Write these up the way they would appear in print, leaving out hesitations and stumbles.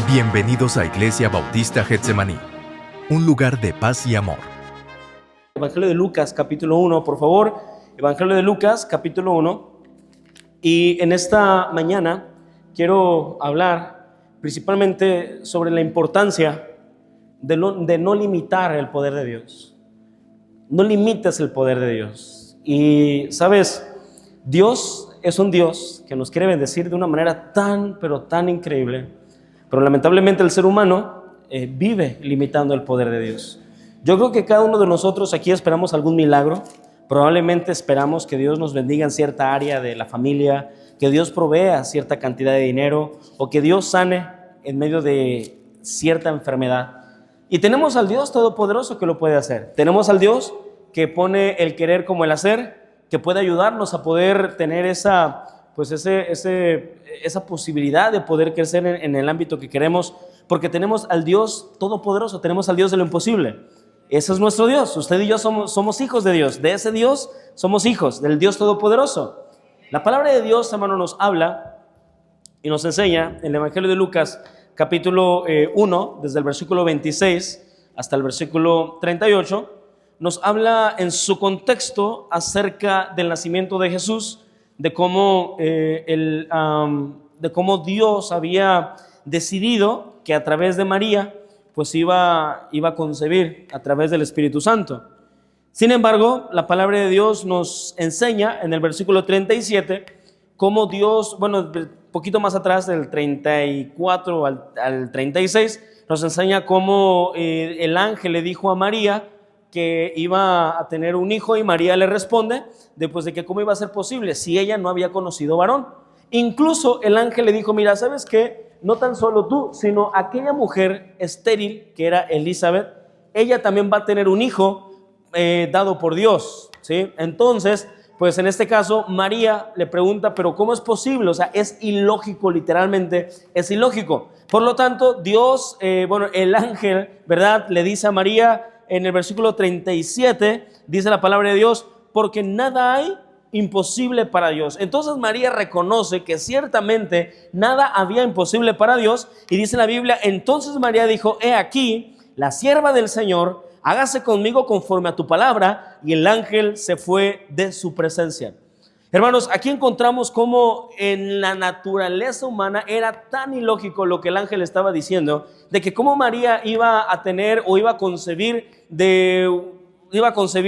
Bienvenidos a Iglesia Bautista Getsemaní, un lugar de paz y amor. Evangelio de Lucas, capítulo 1, por favor. Evangelio de Lucas, capítulo 1. Y en esta mañana quiero hablar principalmente sobre la importancia de no limitar el poder de Dios. No limites el poder de Dios. Y, ¿sabes? Dios es un Dios que nos quiere bendecir de una manera pero tan increíble. Pero lamentablemente el ser humano vive limitando el poder de Dios. Yo creo que cada uno de nosotros aquí esperamos algún milagro. Probablemente esperamos que Dios nos bendiga en cierta área de la familia, que Dios provea cierta cantidad de dinero o que Dios sane en medio de cierta enfermedad. Y tenemos al Dios Todopoderoso que lo puede hacer. Tenemos al Dios que pone el querer como el hacer, que puede ayudarnos a poder tener esa posibilidad de poder crecer en el ámbito que queremos, porque tenemos al Dios Todopoderoso, tenemos al Dios de lo imposible. Ese es nuestro Dios. Usted y yo somos hijos de Dios. De ese Dios somos hijos, del Dios Todopoderoso. La palabra de Dios, hermano, nos habla y nos enseña en el Evangelio de Lucas, capítulo 1, desde el versículo 26 hasta el versículo 38, nos habla en su contexto acerca del nacimiento de Jesús, de cómo Dios había decidido que a través de María pues iba a concebir a través del Espíritu Santo. Sin embargo, la palabra de Dios nos enseña en el versículo 37 cómo Dios, un poquito más atrás del 34 al 36, nos enseña cómo el ángel le dijo a María que iba a tener un hijo, y María le responde después de que cómo iba a ser posible si ella no había conocido varón. Incluso el ángel le dijo: mira, ¿sabes qué? No tan solo tú, sino aquella mujer estéril que era Elizabeth, ella también va a tener un hijo dado por Dios, ¿sí? Entonces, pues en este caso María le pregunta: pero ¿cómo es posible? O sea, es ilógico, literalmente es ilógico. Por lo tanto, Dios, el ángel, ¿verdad?, le dice a María en el versículo 37, dice la palabra de Dios: porque nada hay imposible para Dios. Entonces María reconoce que ciertamente nada había imposible para Dios, y dice la Biblia: entonces María dijo: he aquí la sierva del Señor, hágase conmigo conforme a tu palabra. Y el ángel se fue de su presencia. Hermanos, aquí encontramos cómo en la naturaleza humana era tan ilógico lo que el ángel estaba diciendo, de que cómo María iba a tener o iba a concebir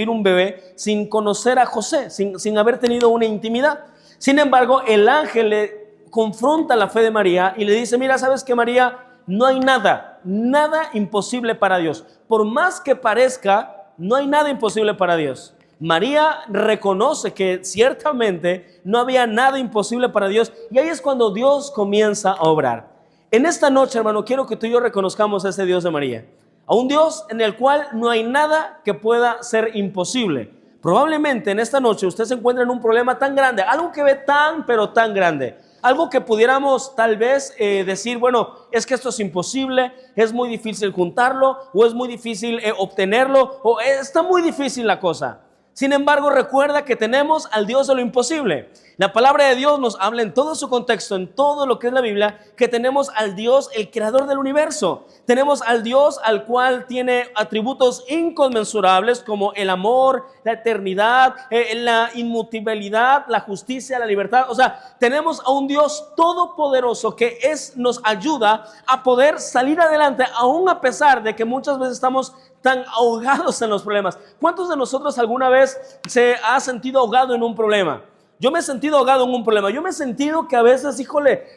un bebé sin conocer a José, sin haber tenido una intimidad. Sin embargo, el ángel le confronta la fe de María y le dice: mira, ¿sabes qué, María? No hay nada imposible para Dios. Por más que parezca, no hay nada imposible para Dios. María reconoce que ciertamente no había nada imposible para Dios, y ahí es cuando Dios comienza a obrar. En esta noche, hermano, quiero que tú y yo reconozcamos a ese Dios de María, a un Dios en el cual no hay nada que pueda ser imposible. Probablemente en esta noche usted se encuentra en un problema tan grande, algo que ve pero tan grande, algo que pudiéramos tal vez decir: es que esto es imposible, es muy difícil juntarlo, o es muy difícil obtenerlo, o está muy difícil la cosa. Sin embargo, recuerda que tenemos al Dios de lo imposible. La palabra de Dios nos habla en todo su contexto, en todo lo que es la Biblia, que tenemos al Dios, el creador del universo. Tenemos al Dios al cual tiene atributos inconmensurables como el amor, la eternidad, la inmutabilidad, la justicia, la libertad. O sea, tenemos a un Dios todopoderoso que nos ayuda a poder salir adelante, aún a pesar de que muchas veces estamos tan ahogados en los problemas. ¿Cuántos de nosotros alguna vez se ha sentido ahogado en un problema? Yo me he sentido ahogado en un problema. Yo me he sentido que a veces,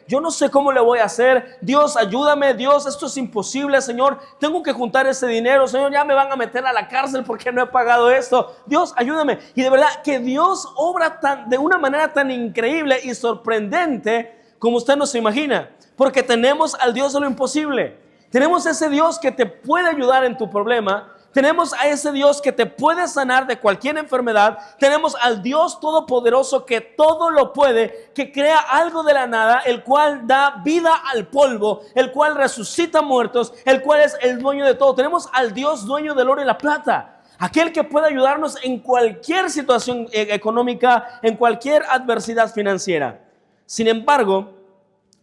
yo no sé cómo le voy a hacer. Dios, ayúdame. Dios, esto es imposible, Señor. Tengo que juntar ese dinero. Señor, ya me van a meter a la cárcel porque no he pagado esto. Dios, ayúdame. Y de verdad que Dios obra de una manera tan increíble y sorprendente como usted no se imagina. Porque tenemos al Dios de lo imposible. Tenemos ese Dios que te puede ayudar en tu problema. Tenemos a ese Dios que te puede sanar de cualquier enfermedad. Tenemos al Dios Todopoderoso que todo lo puede, que crea algo de la nada, el cual da vida al polvo, el cual resucita muertos, el cual es el dueño de todo. Tenemos al Dios dueño del oro y la plata, aquel que puede ayudarnos en cualquier situación económica, en cualquier adversidad financiera. Sin embargo,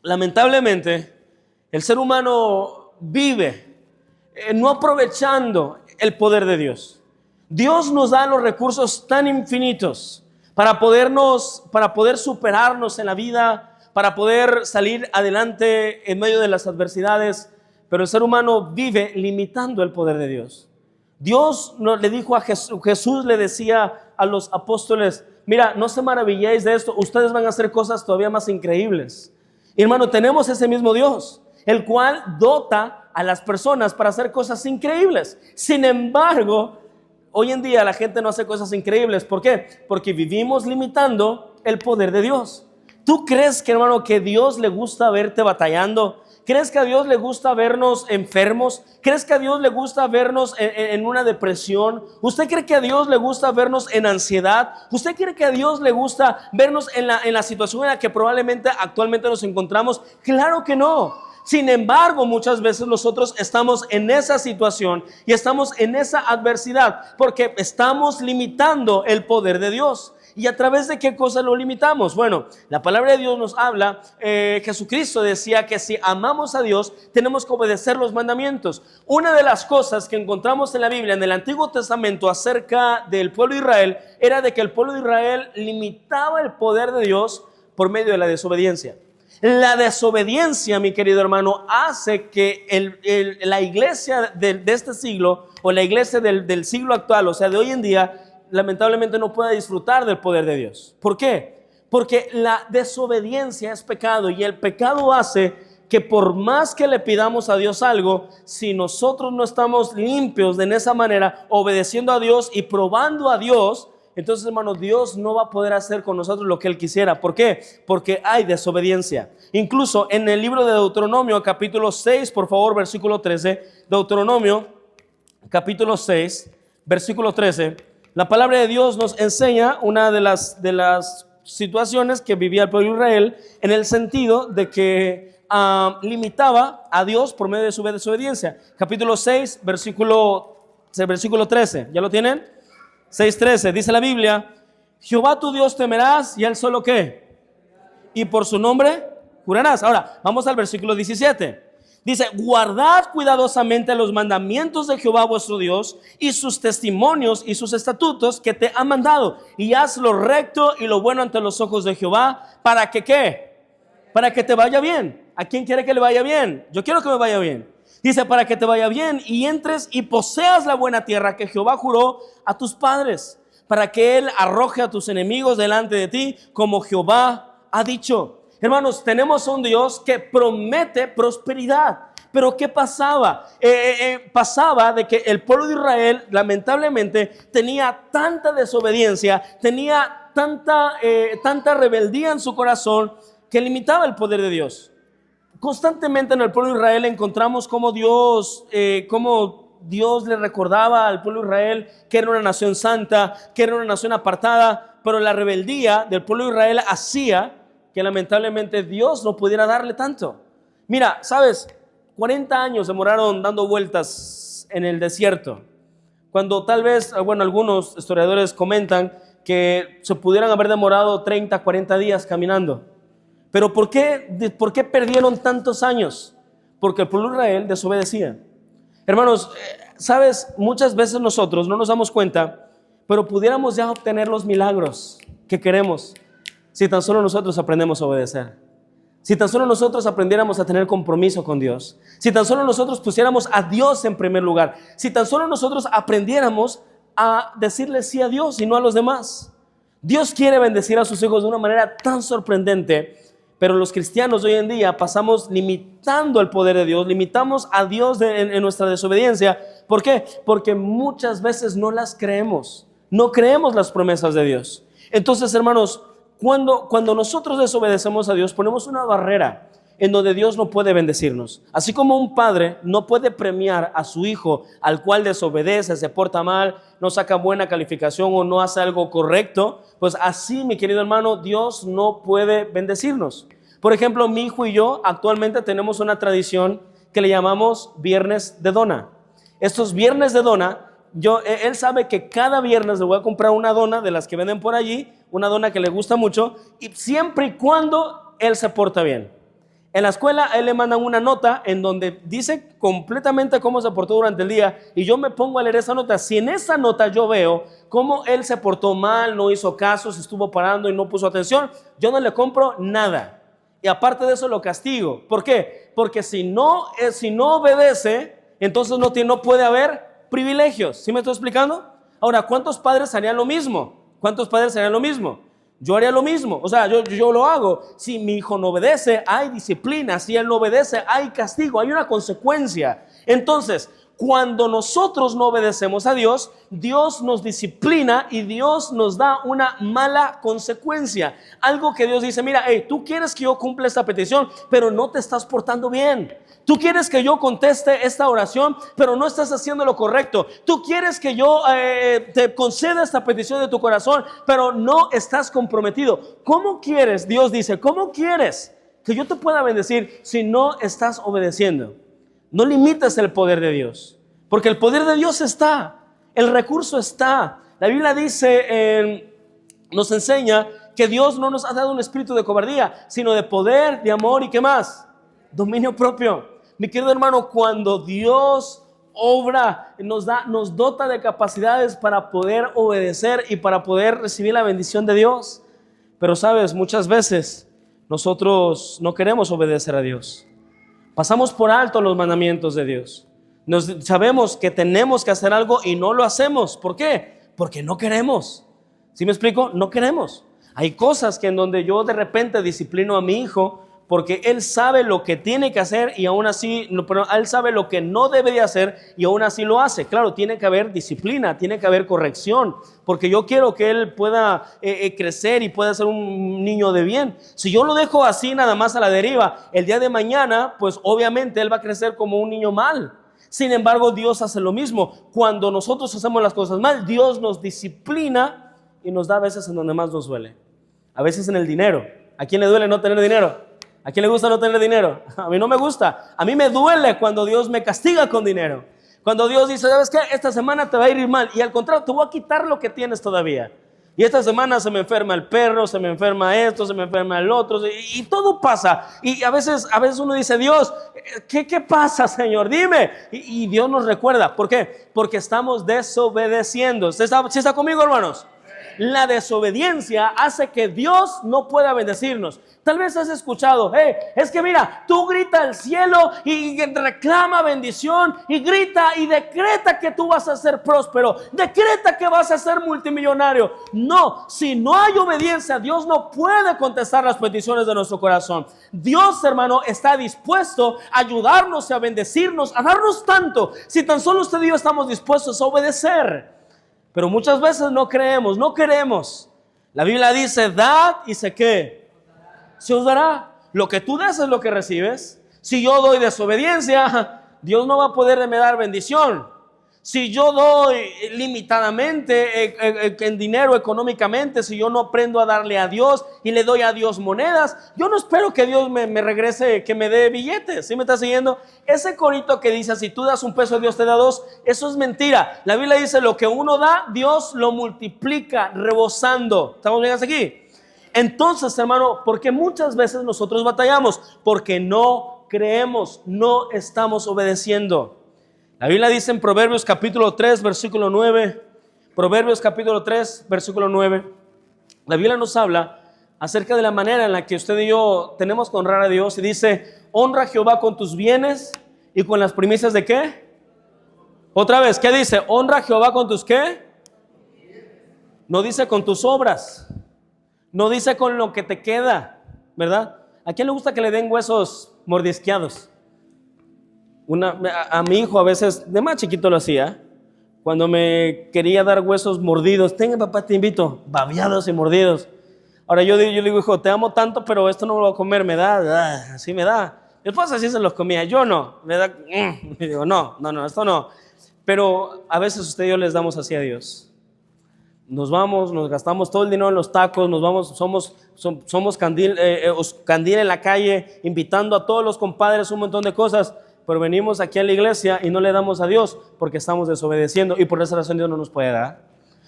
lamentablemente, El ser humano vive no aprovechando el poder de Dios. Dios nos da los recursos tan infinitos para poder superarnos en la vida, para poder salir adelante en medio de las adversidades, pero el ser humano vive limitando el poder de Dios. Dios le dijo a Jesús le decía a los apóstoles: mira, no se maravilléis de esto, ustedes van a hacer cosas todavía más increíbles. Y hermano, tenemos ese mismo Dios, el cual dota a las personas para hacer cosas increíbles. Sin embargo, hoy en día la gente no hace cosas increíbles. ¿Por qué? Porque vivimos limitando el poder de Dios. ¿Tú crees que, hermano, que Dios le gusta verte batallando? ¿Crees que a Dios le gusta vernos enfermos? ¿Crees que a Dios le gusta vernos en una depresión? ¿Usted cree que a Dios le gusta vernos en ansiedad? ¿Usted cree que a Dios le gusta vernos en la situación en la que probablemente actualmente nos encontramos? Claro que no. Sin embargo, muchas veces nosotros estamos en esa situación y estamos en esa adversidad porque estamos limitando el poder de Dios. ¿Y a través de qué cosa lo limitamos? Bueno, la palabra de Dios nos habla, Jesucristo decía que si amamos a Dios, tenemos que obedecer los mandamientos. Una de las cosas que encontramos en la Biblia, en el Antiguo Testamento, acerca del pueblo de Israel, era de que el pueblo de Israel limitaba el poder de Dios por medio de la desobediencia. La desobediencia, mi querido hermano, hace que la iglesia de este siglo, o la iglesia del siglo actual, o sea, de hoy en día, lamentablemente no pueda disfrutar del poder de Dios. ¿Por qué? Porque la desobediencia es pecado, y el pecado hace que por más que le pidamos a Dios algo, si nosotros no estamos limpios de esa manera, obedeciendo a Dios y probando a Dios, entonces, hermano, Dios no va a poder hacer con nosotros lo que Él quisiera. ¿Por qué? Porque hay desobediencia. Incluso en el libro de Deuteronomio, capítulo 6, por favor, versículo 13. Deuteronomio, capítulo 6, versículo 13. La palabra de Dios nos enseña una de las situaciones que vivía el pueblo de Israel, en el sentido de que limitaba a Dios por medio de su desobediencia. Capítulo 6, versículo 13. ¿Ya lo tienen? 6:13, dice la Biblia: Jehová tu Dios temerás, y Él solo ¿qué? Y por su nombre jurarás. Ahora, vamos al versículo 17. Dice: guardad cuidadosamente los mandamientos de Jehová vuestro Dios, y sus testimonios y sus estatutos que te ha mandado, y haz lo recto y lo bueno ante los ojos de Jehová, para que ¿qué? Para que te vaya bien. ¿A quién quiere que le vaya bien? Yo quiero que me vaya bien. Dice: para que te vaya bien y entres y poseas la buena tierra que Jehová juró a tus padres, para que Él arroje a tus enemigos delante de ti, como Jehová ha dicho. Hermanos, tenemos un Dios que promete prosperidad. Pero ¿qué pasaba? Pasaba de que el pueblo de Israel, lamentablemente, tenía tanta desobediencia, tenía tanta rebeldía en su corazón, que limitaba el poder de Dios. Constantemente en el pueblo de Israel encontramos cómo Dios le recordaba al pueblo de Israel que era una nación santa, que era una nación apartada, pero la rebeldía del pueblo de Israel hacía que lamentablemente Dios no pudiera darle tanto. Mira, ¿sabes? 40 años demoraron dando vueltas en el desierto, cuando tal vez, algunos historiadores comentan que se pudieran haber demorado 30, 40 días caminando. Pero ¿por qué perdieron tantos años? Porque el pueblo de Israel desobedecía. Hermanos, ¿sabes? Muchas veces nosotros no nos damos cuenta, pero pudiéramos ya obtener los milagros que queremos si tan solo nosotros aprendemos a obedecer. Si tan solo nosotros aprendiéramos a tener compromiso con Dios. Si tan solo nosotros pusiéramos a Dios en primer lugar. Si tan solo nosotros aprendiéramos a decirle sí a Dios y no a los demás. Dios quiere bendecir a sus hijos de una manera tan sorprendente. Pero los cristianos hoy en día pasamos limitando el poder de Dios, limitamos a Dios en nuestra desobediencia. ¿Por qué? Porque muchas veces no las creemos, no creemos las promesas de Dios. Entonces, hermanos, cuando nosotros desobedecemos a Dios, ponemos una barrera en donde Dios no puede bendecirnos. Así como un padre no puede premiar a su hijo al cual desobedece, se porta mal, no saca buena calificación o no hace algo correcto, pues así, mi querido hermano, Dios no puede bendecirnos. Por ejemplo, mi hijo y yo actualmente tenemos una tradición que le llamamos Viernes de Dona. Estos Viernes de Dona, él sabe que cada viernes le voy a comprar una dona de las que venden por allí, una dona que le gusta mucho, y siempre y cuando él se porta bien. En la escuela a él le mandan una nota en donde dice completamente cómo se portó durante el día y yo me pongo a leer esa nota. Si en esa nota yo veo cómo él se portó mal, no hizo caso, se estuvo parando y no puso atención, yo no le compro nada. Y aparte de eso lo castigo. ¿Por qué? Porque si no obedece, entonces no puede haber privilegios. ¿Sí me estoy explicando? Ahora, ¿cuántos padres harían lo mismo? ¿Cuántos padres harían lo mismo? Yo haría lo mismo, o sea, yo lo hago. Si mi hijo no obedece, hay disciplina. Si él no obedece, hay castigo, hay una consecuencia. Entonces, cuando nosotros no obedecemos a Dios, Dios nos disciplina y Dios nos da una mala consecuencia. Algo que Dios dice, mira, hey, tú quieres que yo cumpla esta petición, pero no te estás portando bien. Tú quieres que yo conteste esta oración, pero no estás haciendo lo correcto. Tú quieres que yo te conceda esta petición de tu corazón, pero no estás comprometido. ¿Cómo quieres? Dios dice, ¿cómo quieres que yo te pueda bendecir si no estás obedeciendo? No limites el poder de Dios, porque el poder de Dios está, el recurso está. La Biblia dice, nos enseña que Dios no nos ha dado un espíritu de cobardía, sino de poder, de amor y ¿qué más? Dominio propio. Mi querido hermano, cuando Dios obra, nos dota de capacidades para poder obedecer y para poder recibir la bendición de Dios. Pero sabes, muchas veces nosotros no queremos obedecer a Dios. Pasamos por alto los mandamientos de Dios. Sabemos que tenemos que hacer algo y no lo hacemos. ¿Por qué? Porque no queremos. ¿Sí me explico? No queremos. Hay cosas que en donde yo de repente disciplino a mi hijo porque él sabe lo que tiene que hacer y aún así, pero él sabe lo que no debe de hacer y aún así lo hace. Claro, tiene que haber disciplina, tiene que haber corrección, porque yo quiero que él pueda crecer y pueda ser un niño de bien. Si yo lo dejo así nada más a la deriva, el día de mañana, pues obviamente él va a crecer como un niño mal. Sin embargo, Dios hace lo mismo. Cuando nosotros hacemos las cosas mal, Dios nos disciplina y nos da a veces en donde más nos duele. A veces en el dinero. ¿A quién le duele no tener dinero? ¿A quién le gusta no tener dinero? A mí no me gusta. A mí me duele cuando Dios me castiga con dinero. Cuando Dios dice, ¿sabes qué? Esta semana te va a ir mal. Y al contrario, te voy a quitar lo que tienes todavía. Y esta semana se me enferma el perro, se me enferma esto, se me enferma el otro. Y todo pasa. Y a veces uno dice, Dios, ¿qué pasa, Señor? Dime. Y Dios nos recuerda. ¿Por qué? Porque estamos desobedeciendo. ¿Sí está conmigo, hermanos? La desobediencia hace que Dios no pueda bendecirnos. Tal vez has escuchado, es que mira, tú grita al cielo y reclama bendición y grita y decreta que tú vas a ser próspero, decreta que vas a ser multimillonario. No, si no hay obediencia, Dios no puede contestar las peticiones de nuestro corazón. Dios, hermano, está dispuesto a ayudarnos, a bendecirnos, a darnos tanto, si tan solo usted y yo estamos dispuestos a obedecer. Pero muchas veces no creemos, no queremos. La Biblia dice, dad y sé qué, se os dará. Lo que tú des es lo que recibes. Si yo doy desobediencia, Dios no va a poder me dar bendición. Si yo doy limitadamente en dinero, económicamente, si yo no aprendo a darle a Dios y le doy a Dios monedas, yo no espero que Dios me regrese, que me dé billetes. ¿Sí me está siguiendo? Ese corito que dice, si tú das un peso, Dios te da dos, eso es mentira. La Biblia dice, lo que uno da, Dios lo multiplica, rebosando. ¿Estamos bien hasta aquí? Entonces, hermano, porque muchas veces nosotros batallamos, porque no creemos, no estamos obedeciendo. La Biblia dice en Proverbios capítulo 3, versículo 9, Proverbios capítulo 3, versículo 9, la Biblia nos habla acerca de la manera en la que usted y yo tenemos que honrar a Dios y dice, honra a Jehová con tus bienes y con las primicias de ¿qué? Otra vez, ¿qué dice? Honra a Jehová con tus ¿qué? No dice con tus obras, no dice con lo que te queda, ¿verdad? ¿A quién le gusta que le den huesos mordisqueados? A mi hijo a veces, de más chiquito lo hacía, cuando me quería dar huesos mordidos, tenga papá, te invito, babeados y mordidos. Ahora yo le digo, hijo, te amo tanto, pero esto no me lo voy a comer, me da, así me da. Mi esposa sí se los comía, yo no, me da, y digo, no, esto no. Pero a veces usted y yo les damos así a Dios. Nos vamos, nos gastamos todo el dinero en los tacos, nos vamos, somos candil en la calle, invitando a todos los compadres un montón de cosas. Pero venimos aquí a la iglesia y no le damos a Dios porque estamos desobedeciendo y por esa razón Dios no nos puede dar.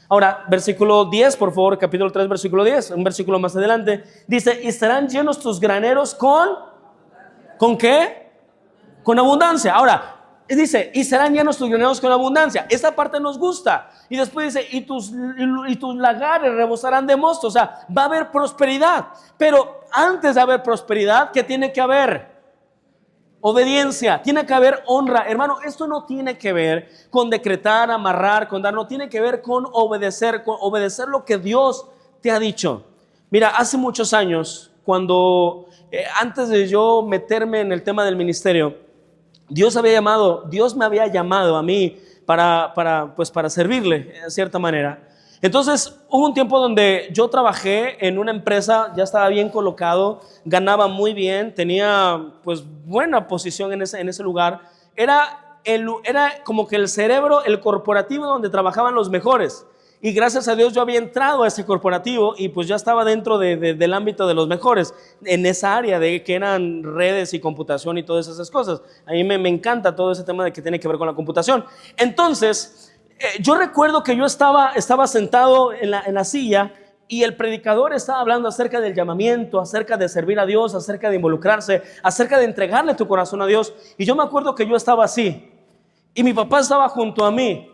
Ahora, versículo 10, por favor, capítulo 3, versículo 10, un versículo más adelante, dice, y serán llenos tus graneros con ¿Con qué? Con abundancia. Ahora, dice, y serán llenos tus graneros con abundancia. Esta parte nos gusta. Y después dice, y tus lagares rebosarán de mosto. O sea, va a haber prosperidad. Pero antes de haber prosperidad, ¿qué tiene que haber? Obediencia. Tiene que haber honra. Hermano, esto no tiene que ver con decretar, amarrar, con dar. No tiene que ver con obedecer lo que Dios te ha dicho. Mira, hace muchos años, cuando antes de yo meterme en el tema del ministerio, Dios me había llamado a mí para servirle de cierta manera. Entonces hubo un tiempo donde yo trabajé en una empresa, ya estaba bien colocado, ganaba muy bien, tenía pues buena posición en ese lugar. Era como que el cerebro, el corporativo donde trabajaban los mejores. Y gracias a Dios yo había entrado a ese corporativo y pues ya estaba dentro del ámbito de los mejores en esa área de que eran redes y computación y todas esas cosas. A mí me encanta todo ese tema de que tiene que ver con la computación. Entonces, yo recuerdo que yo estaba sentado en la silla y el predicador estaba hablando acerca del llamamiento, acerca de servir a Dios, acerca de involucrarse, acerca de entregarle tu corazón a Dios. Y yo me acuerdo que yo estaba así y mi papá estaba junto a mí.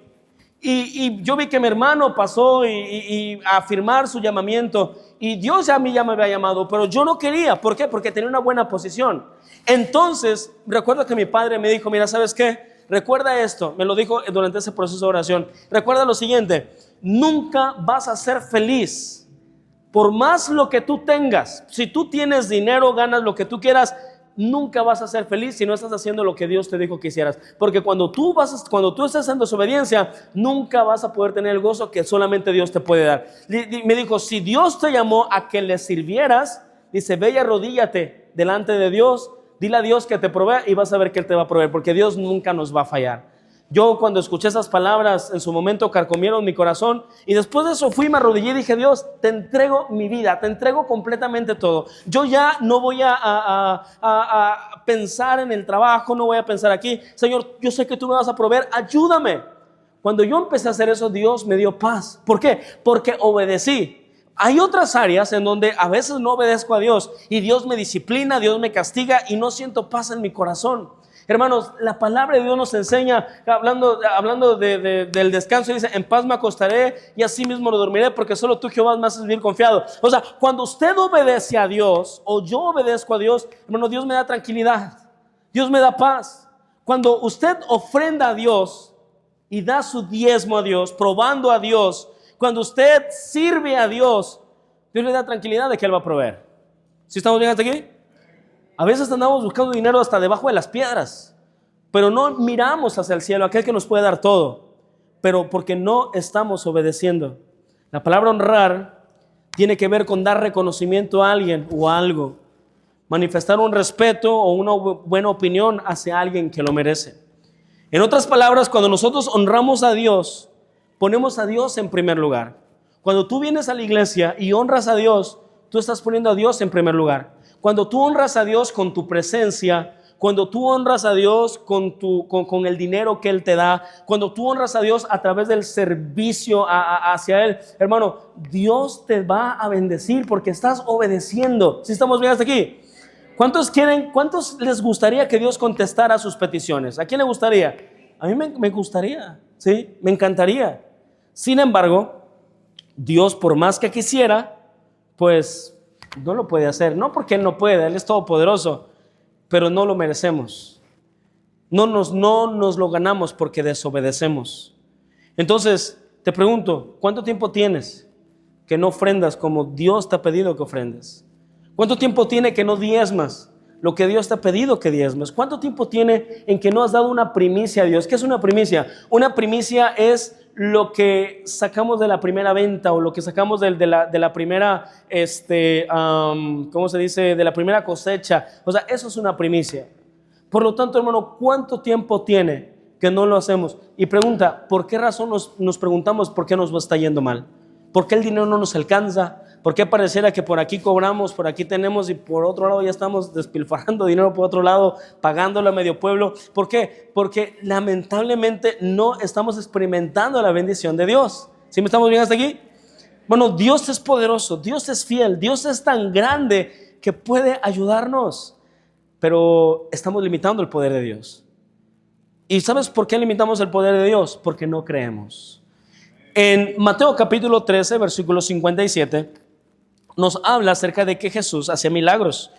Y yo vi que mi hermano pasó y a firmar su llamamiento y Dios ya a mí ya me había llamado, pero yo no quería. ¿Por qué? Porque tenía una buena posición. Entonces recuerdo que mi padre me dijo, mira, ¿sabes qué? Recuerda esto, me lo dijo durante ese proceso de oración. Recuerda lo siguiente, nunca vas a ser feliz por más lo que tú tengas. Si tú tienes dinero, ganas lo que tú quieras, nunca vas a ser feliz si no estás haciendo lo que Dios te dijo que hicieras. Porque cuando tú estás en desobediencia, nunca vas a poder tener el gozo que solamente Dios te puede dar. Me dijo, si Dios te llamó a que le sirvieras, dice, ve y arrodíllate delante de Dios, dile a Dios que te provea y vas a ver que Él te va a proveer, porque Dios nunca nos va a fallar. Yo cuando escuché esas palabras en su momento carcomieron mi corazón y después de eso me arrodillé y dije, Dios, te entrego mi vida, te entrego completamente todo. Yo ya no voy a pensar en el trabajo, no voy a pensar aquí. Señor, yo sé que tú me vas a proveer, ayúdame. Cuando yo empecé a hacer eso, Dios me dio paz. ¿Por qué? Porque obedecí. Hay otras áreas en donde a veces no obedezco a Dios y Dios me disciplina, Dios me castiga y no siento paz en mi corazón. Hermanos, la palabra de Dios nos enseña, hablando del descanso, dice, en paz me acostaré y así mismo lo dormiré, porque solo tú, Jehová, me haces vivir confiado. O sea, cuando usted obedece a Dios, o yo obedezco a Dios, hermano, Dios me da tranquilidad, Dios me da paz. Cuando usted ofrenda a Dios y da su diezmo a Dios, probando a Dios, cuando usted sirve a Dios, Dios le da tranquilidad de que Él va a proveer. ¿Sí estamos bien hasta aquí? A veces andamos buscando dinero hasta debajo de las piedras, pero no miramos hacia el cielo, aquel que nos puede dar todo, pero porque no estamos obedeciendo. La palabra honrar tiene que ver con dar reconocimiento a alguien o a algo, manifestar un respeto o una buena opinión hacia alguien que lo merece. En otras palabras, cuando nosotros honramos a Dios, ponemos a Dios en primer lugar. Cuando tú vienes a la iglesia y honras a Dios, tú estás poniendo a Dios en primer lugar. Cuando tú honras a Dios con tu presencia, cuando tú honras a Dios con el dinero que Él te da, cuando tú honras a Dios a través del servicio hacia Él, hermano, Dios te va a bendecir porque estás obedeciendo. ¿Sí estamos bien hasta aquí? ¿Cuántos les gustaría que Dios contestara sus peticiones? ¿A quién le gustaría? A mí me gustaría, ¿sí? Me encantaría. Sin embargo, Dios, por más que quisiera, pues no lo puede hacer. No porque Él no puede, Él es todopoderoso, pero no lo merecemos. No nos lo ganamos porque desobedecemos. Entonces, te pregunto, ¿cuánto tiempo tienes que no ofrendas como Dios te ha pedido que ofrendes? ¿Cuánto tiempo tiene que no diezmas lo que Dios te ha pedido que diezmes? ¿Cuánto tiempo tiene en que no has dado una primicia a Dios? ¿Qué es una primicia? Una primicia es lo que sacamos de la primera venta o lo que sacamos de la primera, ¿cómo se dice? De la primera cosecha. O sea, eso es una primicia. Por lo tanto, hermano, ¿cuánto tiempo tiene que no lo hacemos? Y pregunta, ¿por qué razón nos preguntamos por qué nos está yendo mal? ¿Por qué el dinero no nos alcanza? ¿Por qué pareciera que por aquí cobramos, por aquí tenemos y por otro lado ya estamos despilfarrando dinero por otro lado, pagándole a medio pueblo? ¿Por qué? Porque lamentablemente no estamos experimentando la bendición de Dios. ¿Sí me estamos bien hasta aquí? Bueno, Dios es poderoso, Dios es fiel, Dios es tan grande que puede ayudarnos. pero estamos limitando el poder de Dios. ¿Y sabes por qué limitamos el poder de Dios? Porque no creemos. En Mateo capítulo 13, versículo 57, nos habla acerca de que Jesús hacía milagros.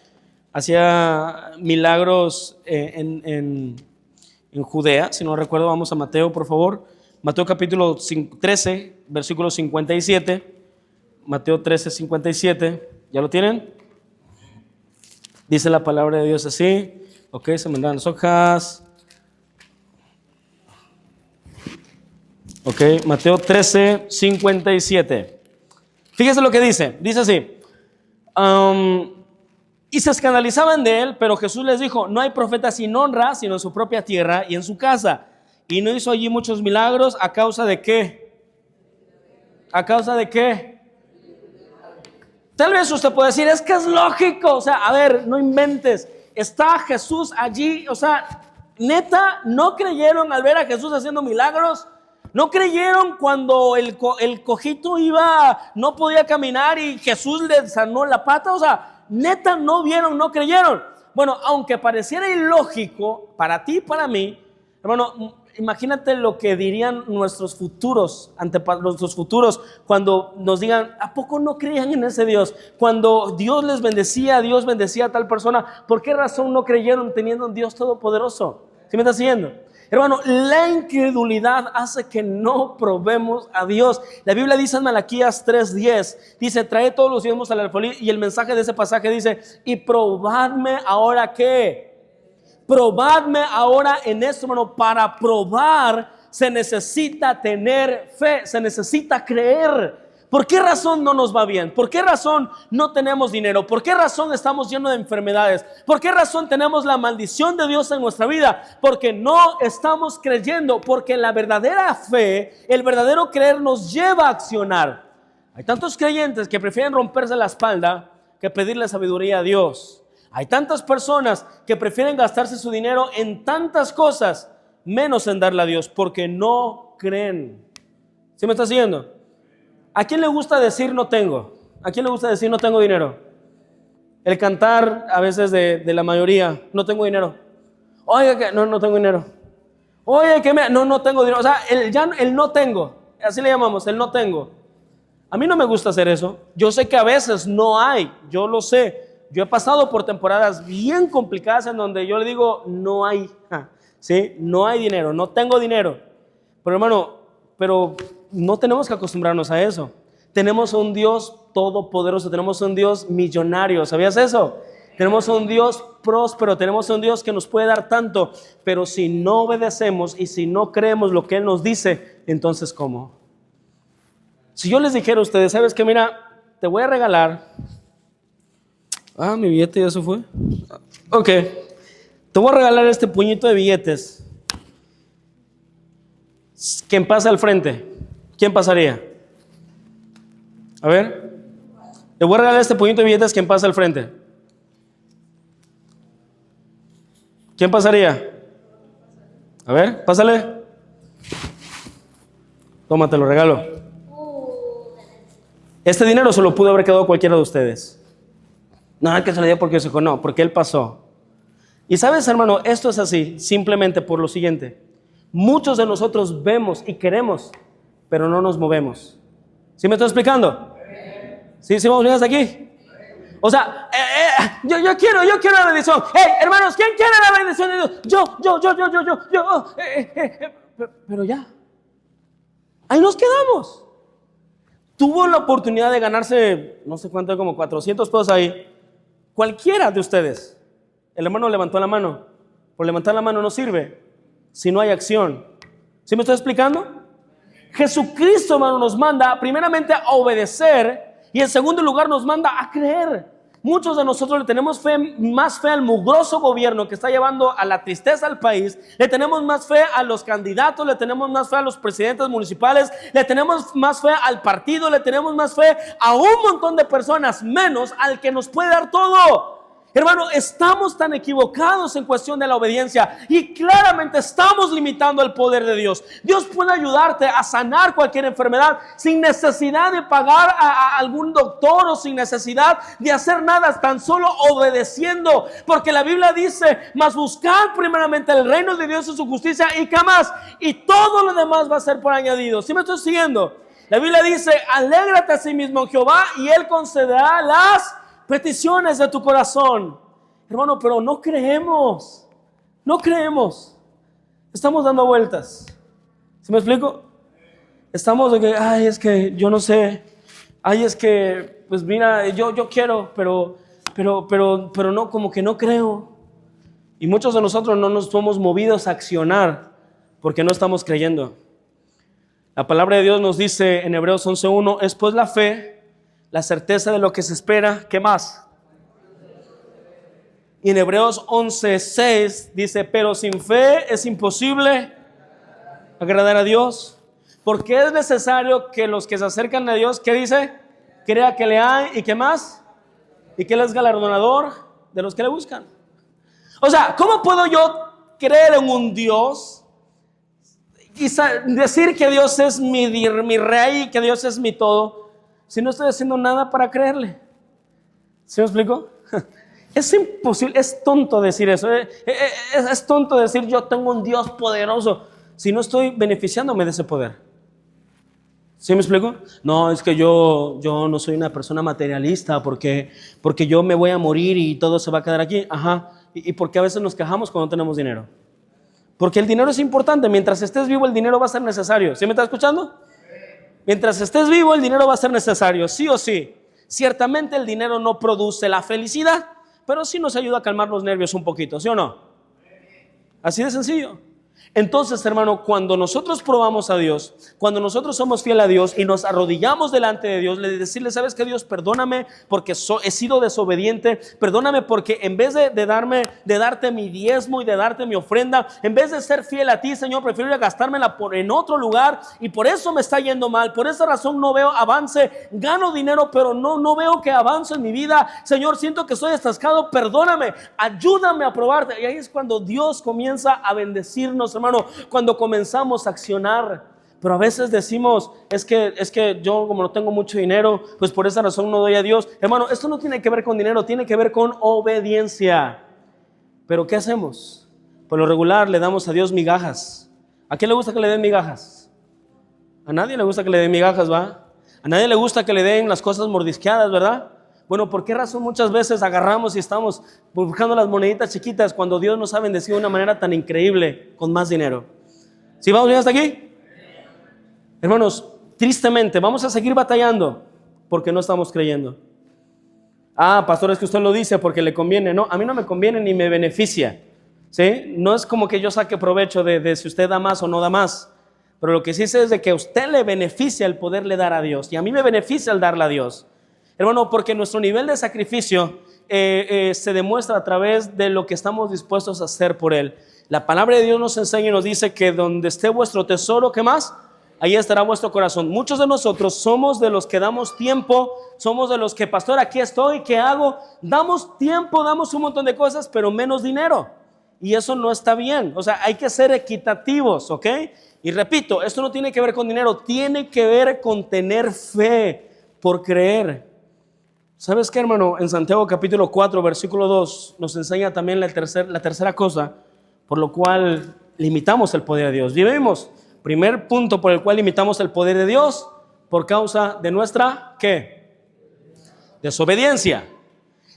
Hacía milagros en Judea. Si no recuerdo, vamos a Mateo, por favor. Mateo capítulo 13, versículo 57. Mateo 13, 57. ¿Ya lo tienen? Dice la palabra de Dios así. Ok, se me dan las hojas. Ok, Mateo 13, 57. Fíjese lo que dice. Dice así. Y se escandalizaban de él, pero Jesús les dijo: no hay profeta sin honra, sino en su propia tierra y en su casa. Y no hizo allí muchos milagros. ¿A causa de qué? ¿A causa de qué? Tal vez usted puede decir: es que es lógico. O sea, a ver, no inventes. Está Jesús allí. O sea, neta, ¿no creyeron al ver a Jesús haciendo milagros? ¿No creyeron cuando el cojito no podía caminar y Jesús le sanó la pata? O sea, neta, ¿no vieron, no creyeron? Bueno, aunque pareciera ilógico para ti y para mí, hermano, imagínate lo que dirían nuestros futuros cuando nos digan: ¿a poco no creían en ese Dios? Cuando Dios les bendecía, Dios bendecía a tal persona, ¿por qué razón no creyeron teniendo un Dios todopoderoso? ¿Sí me está siguiendo? Hermano, la incredulidad hace que no probemos a Dios. La Biblia dice en Malaquías 3:10, dice: trae todos los diezmos al alfolí. Y el mensaje de ese pasaje dice: y probadme ahora. ¿Qué? Probadme ahora en esto, hermano. Para probar se necesita tener fe, se necesita creer. ¿Por qué razón no nos va bien? ¿Por qué razón no tenemos dinero? ¿Por qué razón estamos llenos de enfermedades? ¿Por qué razón tenemos la maldición de Dios en nuestra vida? Porque no estamos creyendo, porque la verdadera fe, el verdadero creer nos lleva a accionar. Hay tantos creyentes que prefieren romperse la espalda que pedirle sabiduría a Dios. Hay tantas personas que prefieren gastarse su dinero en tantas cosas, menos en darle a Dios, porque no creen. ¿Sí me está siguiendo? ¿A quién le gusta decir no tengo? ¿A quién le gusta decir no tengo dinero? El cantar a veces de la mayoría: no tengo dinero. Oiga, que no tengo dinero. Oye, que no tengo dinero. O sea, el no tengo, así le llamamos, el no tengo. A mí no me gusta hacer eso. Yo sé que a veces no hay, yo lo sé. Yo he pasado por temporadas bien complicadas en donde yo le digo: no hay, ¿sí? No hay dinero, no tengo dinero. Pero hermano, no tenemos que acostumbrarnos a eso. Tenemos un Dios todopoderoso, tenemos un Dios millonario. ¿Sabías eso? Tenemos un Dios próspero, tenemos un Dios que nos puede dar tanto. Pero si no obedecemos y si no creemos lo que Él nos dice, entonces ¿cómo? Si yo les dijera a ustedes: ¿sabes qué? Mira, te voy a regalar. Mi billete ya se fue. Ok, te voy a regalar este puñito de billetes. ¿Quién pasa al frente? ¿Quién pasaría? A ver, le voy a regalar este puñito de billetes. ¿Quién pasa al frente? ¿Quién pasaría? A ver, pásale. Toma, te lo regalo. Este dinero se lo pudo haber quedado cualquiera de ustedes. No, es que se lo dio porque se dijo, no, porque él pasó. Y sabes, hermano, esto es así simplemente por lo siguiente: muchos de nosotros vemos y queremos, pero no nos movemos. ¿Sí me estoy explicando? ¿Sí vamos bien hasta aquí? O sea, yo quiero la bendición. Hey, hermanos, ¿quién quiere la bendición de Dios? Yo. Pero ya, ahí nos quedamos. Tuvo la oportunidad de ganarse, no sé cuánto, como 400 pesos ahí. Cualquiera de ustedes. El hermano levantó la mano. Por levantar la mano no sirve si no hay acción. ¿Sí me estoy explicando? Jesucristo, hermano, nos manda primeramente a obedecer y en segundo lugar nos manda a creer. Muchos de nosotros le tenemos más fe al mugroso gobierno que está llevando a la tristeza al país. Le tenemos más fe a los candidatos, le tenemos más fe a los presidentes municipales, le tenemos más fe al partido, le tenemos más fe a un montón de personas, menos al que nos puede dar todo. Hermano, estamos tan equivocados en cuestión de la obediencia y claramente estamos limitando el poder de Dios. Dios puede ayudarte a sanar cualquier enfermedad sin necesidad de pagar a algún doctor o sin necesidad de hacer nada, tan solo obedeciendo, porque la Biblia dice: mas buscar primeramente el reino de Dios y su justicia, y qué más, y todo lo demás va a ser por añadido. ¿Sí me estoy siguiendo? La Biblia dice: alégrate a sí mismo en Jehová y Él concederá las peticiones de tu corazón. Hermano, pero no creemos. Estamos dando vueltas. ¿Sí me explico? Estamos de que, ay, es que yo no sé. Ay, es que, pues mira, yo quiero, pero no, como que no creo. Y muchos de nosotros no nos somos movidos a accionar porque no estamos creyendo. La palabra de Dios nos dice en Hebreos 11:1: es pues la fe, la certeza de lo que se espera. ¿Qué más? Y en Hebreos 11:6 dice: pero sin fe es imposible agradar a Dios, porque es necesario que los que se acercan a Dios, ¿qué dice? Crea que le hay, ¿y qué más? Y que Él es galardonador de los que le buscan. O sea, ¿cómo puedo yo creer en un Dios y decir que Dios es mi rey, que Dios es mi todo, si no estoy haciendo nada para creerle? ¿Sí me explico? Es imposible, es tonto decir eso. Es tonto decir yo tengo un Dios poderoso si no estoy beneficiándome de ese poder. ¿Sí me explico? No, es que yo no soy una persona materialista porque yo me voy a morir y todo se va a quedar aquí. Ajá. ¿Y por qué a veces nos quejamos cuando no tenemos dinero? Porque el dinero es importante. Mientras estés vivo, el dinero va a ser necesario. ¿Sí me está escuchando? Mientras estés vivo, el dinero va a ser necesario, sí o sí. Ciertamente el dinero no produce la felicidad, pero sí nos ayuda a calmar los nervios un poquito, ¿sí o no? Así de sencillo. Entonces, hermano, cuando nosotros probamos a Dios, cuando nosotros somos fieles a Dios y nos arrodillamos delante de Dios, le decirle: ¿sabes qué, Dios? Perdóname porque he sido desobediente, perdóname porque en vez de darte mi diezmo y de darte mi ofrenda, en vez de ser fiel a ti, Señor, prefiero gastármela en otro lugar y por eso me está yendo mal, por esa razón no veo avance, gano dinero pero no veo que avance en mi vida, Señor, siento que estoy atascado, perdóname, ayúdame a probarte. Y ahí es cuando Dios comienza a bendecirnos, hermano, cuando comenzamos a accionar. Pero a veces decimos: es que yo, como no tengo mucho dinero, pues por esa razón no doy a Dios. Hermano, esto no tiene que ver con dinero, tiene que ver con obediencia. Pero ¿qué hacemos? Por lo regular le damos a Dios migajas. ¿A quién le gusta que le den migajas? A nadie le gusta que le den migajas, ¿va? A nadie le gusta que le den las cosas mordisqueadas, ¿verdad? Bueno, ¿por qué razón muchas veces agarramos y estamos buscando las moneditas chiquitas cuando Dios nos ha bendecido de una manera tan increíble con más dinero? ¿Sí vamos bien hasta aquí? Hermanos, tristemente vamos a seguir batallando porque no estamos creyendo. Ah, pastor, es que usted lo dice porque le conviene. No, a mí no me conviene ni me beneficia, ¿sí? No es como que yo saque provecho de si usted da más o no da más. Pero lo que sí sé es de que a usted le beneficia el poderle dar a Dios y a mí me beneficia el darle a Dios. Hermano, porque nuestro nivel de sacrificio se demuestra a través de lo que estamos dispuestos a hacer por Él. La palabra de Dios nos enseña y nos dice que donde esté vuestro tesoro, ¿qué más? Ahí estará vuestro corazón. Muchos de nosotros somos de los que damos tiempo, somos de los que, pastor, aquí estoy, ¿qué hago? Damos tiempo, damos un montón de cosas, pero menos dinero. Y eso no está bien. O sea, hay que ser equitativos, ¿ok? Y repito, esto no tiene que ver con dinero, tiene que ver con tener fe por creer. ¿Sabes qué, hermano? En Santiago capítulo 4, versículo 2, nos enseña también la tercera cosa por lo cual limitamos el poder de Dios. Y vemos, primer punto por el cual limitamos el poder de Dios, por causa de nuestra, ¿qué? Desobediencia.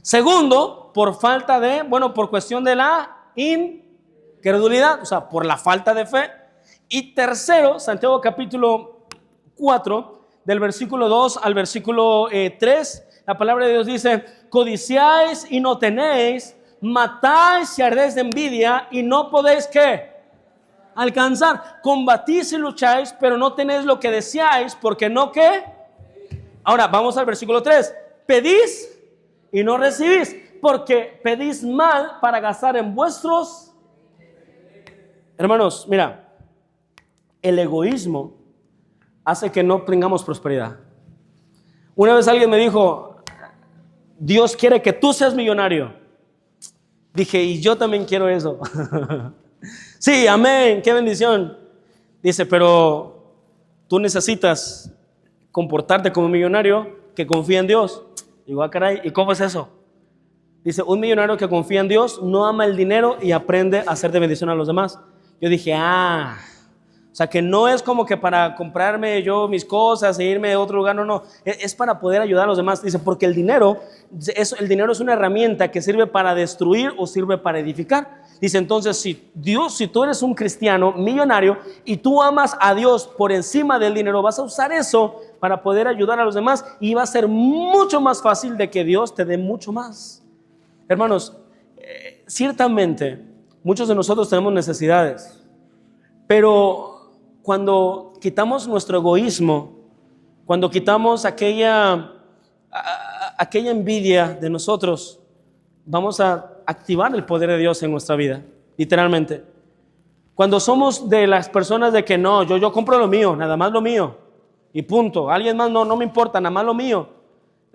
Segundo, por cuestión de la incredulidad, o sea, por la falta de fe. Y tercero, Santiago capítulo 4, del versículo 2 al versículo 3, la palabra de Dios dice: codiciáis y no tenéis, matáis y ardéis de envidia y no podéis, ¿qué? Alcanzar. Combatís y lucháis, pero no tenéis lo que deseáis, porque no, ¿qué? Ahora, vamos al versículo 3. Pedís y no recibís, porque pedís mal para gastar en vuestros. Hermanos, mira, el egoísmo hace que no tengamos prosperidad. Una vez alguien me dijo: Dios quiere que tú seas millonario. Dije, y yo también quiero eso. Sí, amén, qué bendición. Dice, pero tú necesitas comportarte como un millonario que confía en Dios. Digo, caray, ¿y cómo es eso? Dice, un millonario que confía en Dios no ama el dinero y aprende a hacer de bendición a los demás. Yo dije, o sea, que no es como que para comprarme yo mis cosas e irme a otro lugar, no, es para poder ayudar a los demás. Dice, porque el dinero es una herramienta que sirve para destruir o sirve para edificar. Dice, entonces, si tú eres un cristiano millonario y tú amas a Dios por encima del dinero, vas a usar eso para poder ayudar a los demás y va a ser mucho más fácil de que Dios te dé mucho más. Hermanos, ciertamente muchos de nosotros tenemos necesidades, pero cuando quitamos nuestro egoísmo, cuando quitamos aquella envidia de nosotros, vamos a activar el poder de Dios en nuestra vida, literalmente. Cuando somos de las personas de que no, yo compro lo mío, nada más lo mío, y punto, alguien más no me importa, nada más lo mío.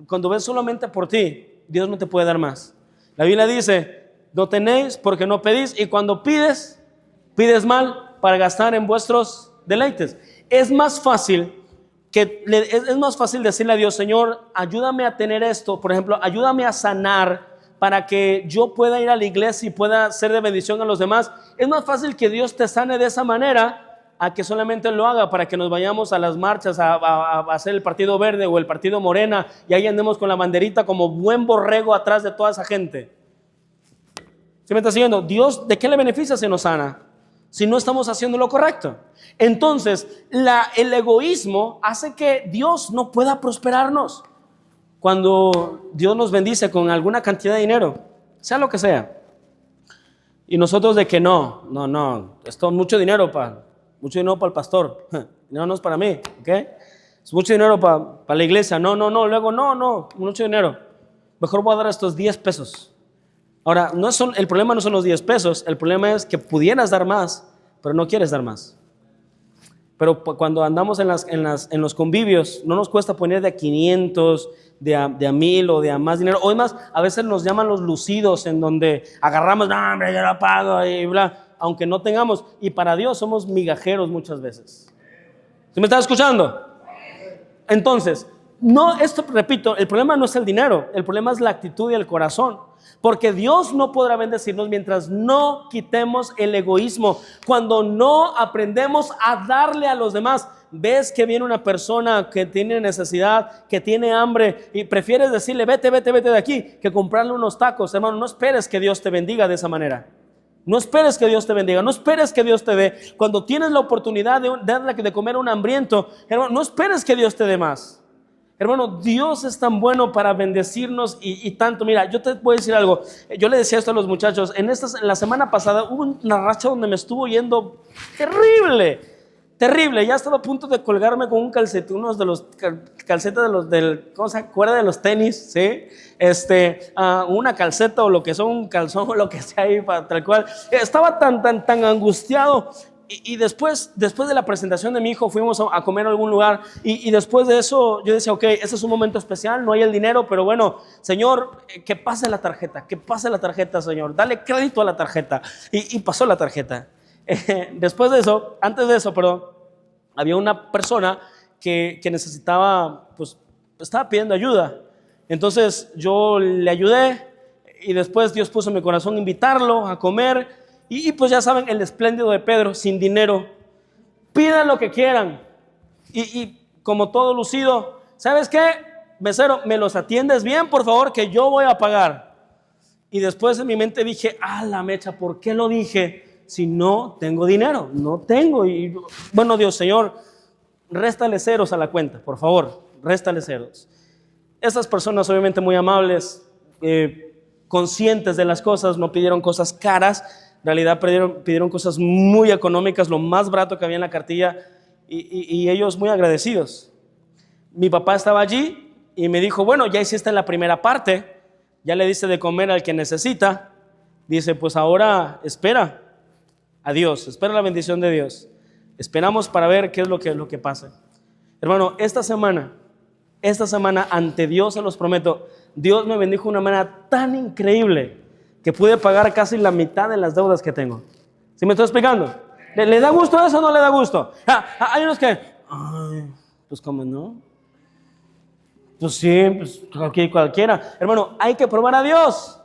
Cuando ves solamente por ti, Dios no te puede dar más. La Biblia dice, no tenéis porque no pedís, y cuando pides mal para gastar en vuestros deleites. Es más fácil decirle a Dios, Señor, ayúdame a tener esto, por ejemplo, ayúdame a sanar para que yo pueda ir a la iglesia y pueda ser de bendición a los demás. Es más fácil que Dios te sane de esa manera a que solamente lo haga para que nos vayamos a las marchas a hacer el partido verde o el partido morena y ahí andemos con la banderita como buen borrego atrás de toda esa gente. ¿Sí me está siguiendo? Dios, ¿de qué le beneficia si nos sana? Si no estamos haciendo lo correcto. Entonces, el egoísmo hace que Dios no pueda prosperarnos. Cuando Dios nos bendice con alguna cantidad de dinero, sea lo que sea, y nosotros de que no, esto es mucho dinero para el pastor, dinero no es para mí, ¿ok? Es mucho dinero para la iglesia, luego no, mucho dinero, mejor voy a dar estos 10 pesos. Ahora, el problema no son los 10 pesos, el problema es que pudieras dar más, pero no quieres dar más. Pero cuando andamos en los convivios, no nos cuesta poner de a 500, de a 1000 o de a más dinero. O más, a veces nos llaman los lucidos, en donde agarramos, no, hombre, yo lo pago y bla, aunque no tengamos. Y para Dios somos migajeros muchas veces. ¿Sí me estás escuchando? Entonces, repito, el problema no es el dinero, el problema es la actitud y el corazón. Porque Dios no podrá bendecirnos mientras no quitemos el egoísmo, cuando no aprendemos a darle a los demás. Ves que viene una persona que tiene necesidad, que tiene hambre y prefieres decirle vete de aquí que comprarle unos tacos. Hermano, no esperes que Dios te bendiga de esa manera. No esperes que Dios te bendiga, no esperes que Dios te dé. Cuando tienes la oportunidad de darle de comer a un hambriento, hermano, no esperes que Dios te dé más. Hermano, Dios es tan bueno para bendecirnos y tanto. Mira, yo te voy a decir algo. Yo le decía esto a los muchachos. En la semana pasada hubo una racha donde me estuvo yendo terrible. Ya estaba a punto de colgarme con un calcetín, unos de los calcetas ¿cómo se acuerda de los tenis? ¿Sí? Una calceta o lo que son un calzón o lo que sea ahí, tal cual. Estaba tan angustiado. Y después de la presentación de mi hijo fuimos a comer a algún lugar y después de eso yo decía, ok, ese es un momento especial, no hay el dinero, pero bueno, Señor, que pase la tarjeta, Señor, dale crédito a la tarjeta. Y pasó la tarjeta. Antes de eso, había una persona que necesitaba, pues estaba pidiendo ayuda. Entonces yo le ayudé y después Dios puso en mi corazón invitarlo a comer. Y pues ya saben, el espléndido de Pedro, sin dinero, pidan lo que quieran. Y como todo lucido, ¿sabes qué? Mesero, ¿me los atiendes bien, por favor? Que yo voy a pagar. Y después en mi mente dije, la mecha, ¿por qué lo dije? Si no tengo dinero, no tengo. Y bueno, Dios, Señor, réstale ceros a la cuenta, por favor, réstale ceros. Estas personas obviamente muy amables, conscientes de las cosas, no pidieron cosas caras. En realidad pidieron cosas muy económicas, lo más barato que había en la cartilla y ellos muy agradecidos. Mi papá estaba allí y me dijo, bueno, ya hiciste la primera parte, ya le diste de comer al que necesita. Dice, pues ahora espera a Dios, espera la bendición de Dios. Esperamos para ver qué es lo que pasa. Hermano, esta semana ante Dios se los prometo, Dios me bendijo de una manera tan increíble que pude pagar casi la mitad de las deudas que tengo. ¿Sí me estoy explicando? ¿Le da gusto eso o no le da gusto? Hay unos que, ay, pues cómo no. Pues sí, pues cualquiera. Hermano, hay que probar a Dios.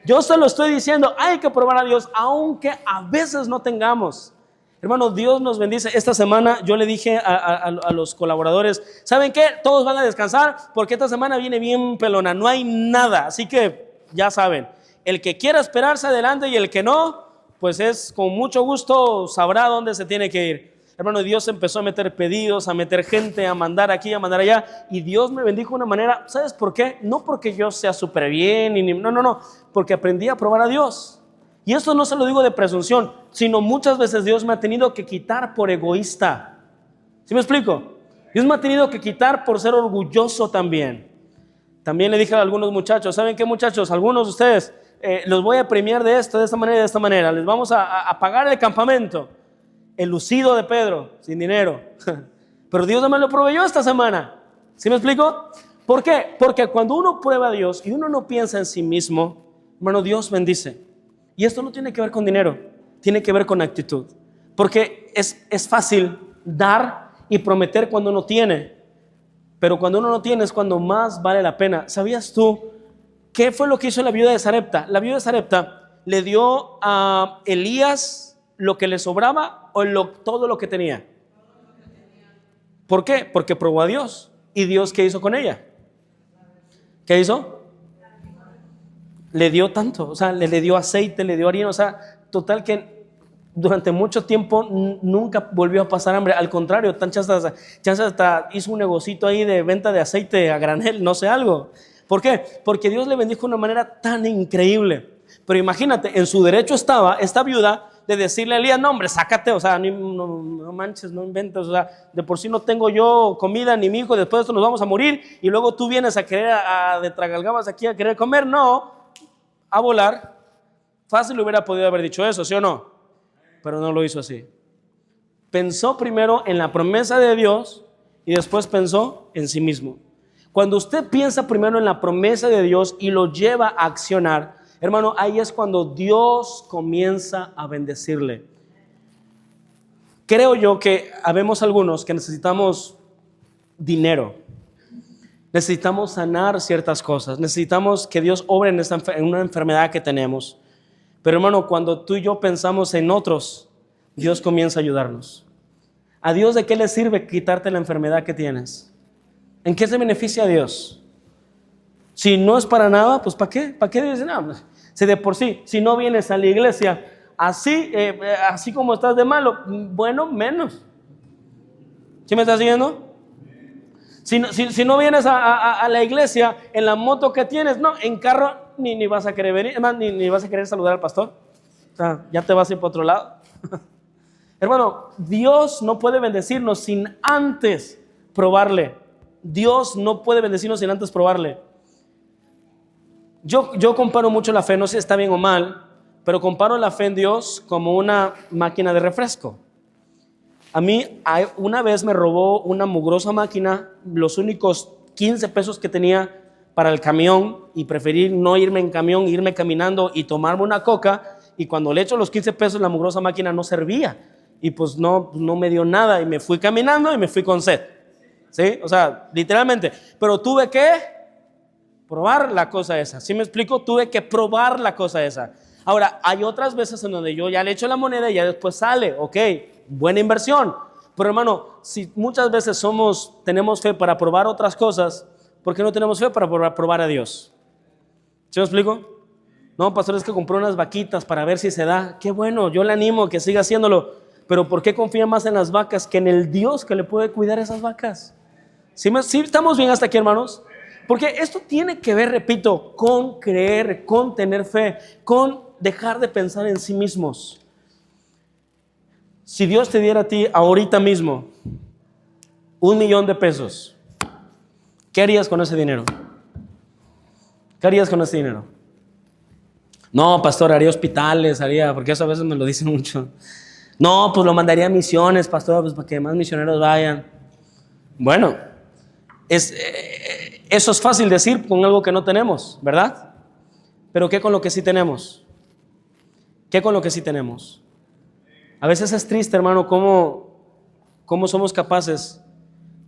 Yo se lo estoy diciendo, hay que probar a Dios, aunque a veces no tengamos. Hermano, Dios nos bendice. Esta semana yo le dije a los colaboradores, ¿saben qué? Todos van a descansar porque esta semana viene bien pelona, no hay nada. Así que ya saben, el que quiera esperarse adelante y el que no, pues es con mucho gusto sabrá dónde se tiene que ir. Hermano, Dios empezó a meter pedidos, a meter gente, a mandar aquí, a mandar allá. Y Dios me bendijo de una manera, ¿sabes por qué? No porque yo sea súper bien, no, porque aprendí a probar a Dios. Y esto no se lo digo de presunción, sino muchas veces Dios me ha tenido que quitar por egoísta. ¿Sí me explico? Dios me ha tenido que quitar por ser orgulloso también. También le dije a algunos muchachos, ¿saben qué, muchachos? Algunos de ustedes los voy a premiar de esta manera y de esta manera. Les vamos a pagar el campamento. El lucido de Pedro, sin dinero. Pero Dios no me lo proveyó esta semana. ¿Sí me explico? ¿Por qué? Porque cuando uno prueba a Dios y uno no piensa en sí mismo, hermano, Dios bendice. Y esto no tiene que ver con dinero, tiene que ver con actitud. Porque es fácil dar y prometer cuando uno tiene. Pero cuando uno no tiene es cuando más vale la pena. ¿Sabías tú qué fue lo que hizo la viuda de Sarepta? La viuda de Sarepta le dio a Elías lo que le sobraba o todo lo que tenía. ¿Por qué? Porque probó a Dios. ¿Y Dios qué hizo con ella? ¿Qué hizo? Le dio tanto, o sea, le dio aceite, le dio harina, o sea, total que durante mucho tiempo nunca volvió a pasar hambre. Al contrario, chance hasta hizo un negocito ahí de venta de aceite a granel, no sé, algo. ¿Por qué? Porque Dios le bendijo de una manera tan increíble. Pero imagínate, en su derecho estaba esta viuda de decirle a Elías, no hombre, sácate, o sea, no manches, no inventes, o sea, de por sí no tengo yo comida ni mi hijo, después de esto nos vamos a morir y luego tú vienes a querer de tragalgabas aquí a querer comer. No, a volar. Fácil hubiera podido haber dicho eso, ¿sí o no? Pero no lo hizo así. Pensó primero en la promesa de Dios y después pensó en sí mismo. Cuando usted piensa primero en la promesa de Dios y lo lleva a accionar, hermano, ahí es cuando Dios comienza a bendecirle. Creo yo que habemos algunos que necesitamos dinero. Necesitamos sanar ciertas cosas. Necesitamos que Dios obre en una enfermedad que tenemos. Pero hermano, cuando tú y yo pensamos en otros, Dios comienza a ayudarnos. ¿A Dios de qué le sirve quitarte la enfermedad que tienes? ¿En qué se beneficia a Dios? Si no es para nada, pues ¿para qué? ¿Para qué dice nada? Si de por sí, si no vienes a la iglesia así como estás de malo, bueno, menos. ¿Sí me estás siguiendo? Si no vienes a la iglesia en la moto que tienes, no, en carro ni vas a querer venir, además ni vas a querer saludar al pastor. O sea, ya te vas a ir para otro lado. Hermano, Dios no puede bendecirnos sin antes probarle. Dios no puede bendecirnos sin antes probarle. Yo comparo mucho la fe, no sé si está bien o mal, pero comparo la fe en Dios como una máquina de refresco. A mí una vez me robó una mugrosa máquina los únicos 15 pesos que tenía para el camión y preferí no irme en camión, irme caminando y tomarme una coca, y cuando le echo los 15 pesos la mugrosa máquina no servía y pues no me dio nada y me fui caminando y me fui con sed. ¿Sí? O sea, literalmente, pero tuve que probar la cosa esa. ¿Sí me explico? Tuve que probar la cosa esa. Ahora, hay otras veces en donde yo ya le echo la moneda y ya después sale, ok, buena inversión. Pero hermano, si muchas veces tenemos fe para probar otras cosas, ¿por qué no tenemos fe para probar a Dios? ¿Sí me explico? No, pastor, es que compró unas vaquitas para ver si se da. Qué bueno, yo le animo a que siga haciéndolo. Pero ¿por qué confía más en las vacas que en el Dios que le puede cuidar esas vacas? ¿Sí estamos bien hasta aquí, hermanos? Porque esto tiene que ver, repito, con creer, con tener fe, con dejar de pensar en sí mismos. Si Dios te diera a ti ahorita mismo $1,000,000 pesos, ¿qué harías con ese dinero? ¿Qué harías con ese dinero? No, pastor, haría hospitales, porque eso a veces me lo dicen mucho. No, pues lo mandaría a misiones, pastor, pues para que más misioneros vayan. Bueno, eso es fácil decir con algo que no tenemos, ¿verdad? Pero ¿qué con lo que sí tenemos? ¿Qué con lo que sí tenemos? A veces es triste, hermano, cómo somos capaces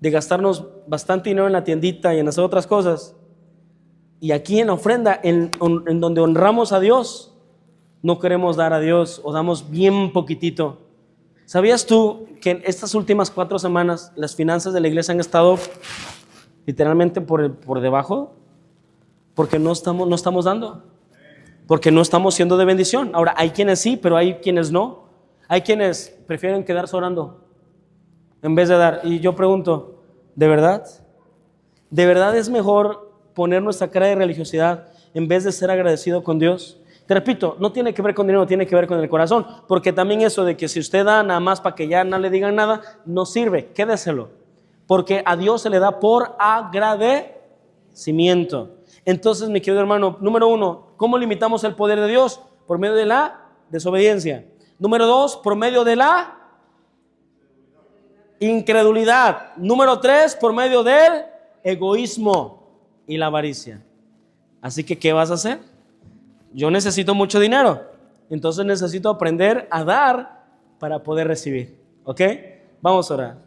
de gastarnos bastante dinero en la tiendita y en hacer otras cosas. Y aquí en la ofrenda, en donde honramos a Dios, no queremos dar a Dios o damos bien poquitito. ¿Sabías tú que en estas últimas 4 semanas las finanzas de la iglesia han estado literalmente por debajo? Porque no estamos dando. Porque no estamos siendo de bendición. Ahora, hay quienes sí, pero hay quienes no. Hay quienes prefieren quedarse orando en vez de dar. Y yo pregunto, ¿de verdad? ¿De verdad es mejor poner nuestra cara de religiosidad en vez de ser agradecido con Dios? Te repito, no tiene que ver con dinero, tiene que ver con el corazón. Porque también eso de que si usted da nada más para que ya no le digan nada, no sirve, quédeselo. Porque a Dios se le da por agradecimiento. Entonces, mi querido hermano, número 1, ¿cómo limitamos el poder de Dios? Por medio de la desobediencia. Número 2, por medio de la incredulidad. Número 3, por medio del egoísmo y la avaricia. Así que, ¿qué vas a hacer? Yo necesito mucho dinero, entonces necesito aprender a dar para poder recibir. ¿Ok? Vamos a orar.